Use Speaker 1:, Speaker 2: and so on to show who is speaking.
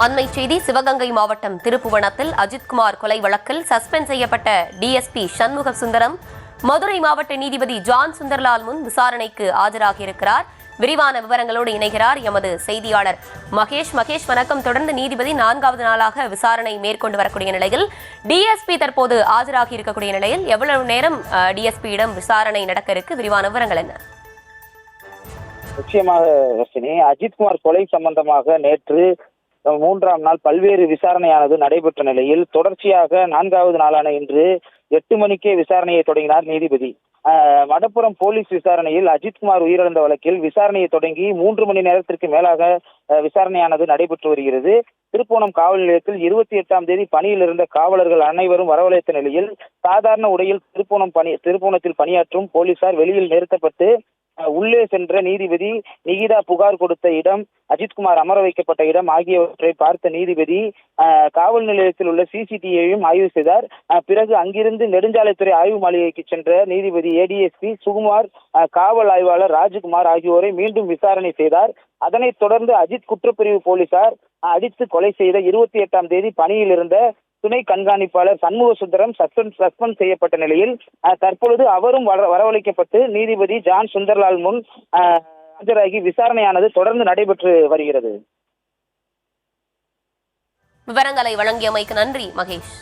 Speaker 1: அண்மை செய்தி சிவகங்கை மாவட்டம் திருப்புவனத்தில் அஜித்குமார் கொலை வழக்கில் சஸ்பெண்ட் செய்யப்பட்ட டிஎஸ்பி சண்முக சுந்தரம் மதுரை மாவட்ட நீதிபதி ஜான் சுந்தர்லால் முன் விசாரணைக்கு ஆஜராகியிருக்கிறார். விரிவான விவரங்களோடு இணைகிறார் எமது செய்தியாளர் மகேஷ். வணக்கம். தொடர்ந்து நீதிபதி 4வது நாளாக விசாரணை மேற்கொண்டு வரக்கூடிய நிலையில் டிஎஸ்பி தற்போது ஆஜராகி இருக்கக்கூடிய நிலையில் எவ்வளவு நேரம் டிஎஸ்பியிடம் விசாரணை நடக்க இருக்கு? விரிவான விவரங்கள் என்ன?
Speaker 2: நிச்சயமாக ரஷினி, அஜித்குமார் கொலை சம்பந்தமாக நேற்று 3ஆம் நாள் பல்வேறு விசாரணையானது நடைபெற்ற நிலையில் தொடர்ச்சியாக 4வது நாளான இன்று 8 மணிக்கே விசாரணையை தொடங்கினார் நீதிபதி. மடப்புறம் போலீஸ் விசாரணையில் அஜித்குமார் உயிரிழந்த வழக்கில் விசாரணையை தொடங்கி 3 மணி நேரத்திற்கு மேலாக விசாரணையானது நடைபெற்று வருகிறது. திருப்புவனம் காவல் நிலையத்தில் 28ஆம் தேதி பணியில் இருந்த காவலர்கள் அனைவரும் வரவழைத்த நிலையில் சாதாரண உடையில் திருப்புவனத்தில் பணியாற்றும் போலீசார் வெளியில் நிறுத்தப்பட்டு உள்ளே சென்ற நீதிபதி நிகிதா புகார் கொடுத்த இடம், அஜித்குமார் அமர வைக்கப்பட்ட இடம் ஆகியவற்றை பார்த்த நீதிபதி காவல் நிலையத்தில் உள்ள சிசிடிவியையும் ஆய்வு செய்தார். பிறகு அங்கிருந்து நெடுஞ்சாலைத்துறை ஆய்வு மாளிகைக்கு சென்ற நீதிபதி ஏடிஎஸ்பி சுகுமார், காவல் ஆய்வாளர் ராஜ்குமார் ஆகியோரை மீண்டும் விசாரணை செய்தார். அதனைத் தொடர்ந்து அஜித் குற்றப்பிரிவு போலீசார் அடித்து கொலை செய்த 28ஆம் தேதி பணியில் இருந்த துணை கண்காணிப்பாளர் சண்முக சுந்தரம் சஸ்பெண்ட் செய்யப்பட்ட நிலையில் தற்பொழுது அவரும் வரவழைக்கப்பட்டு நீதிபதி ஜான் சுந்தர்லால் முன் ஆஜராகி விசாரணையானது தொடர்ந்து நடைபெற்று வருகிறது.
Speaker 1: விவரங்களை வழங்கியமைக்கு நன்றி மகேஷ்.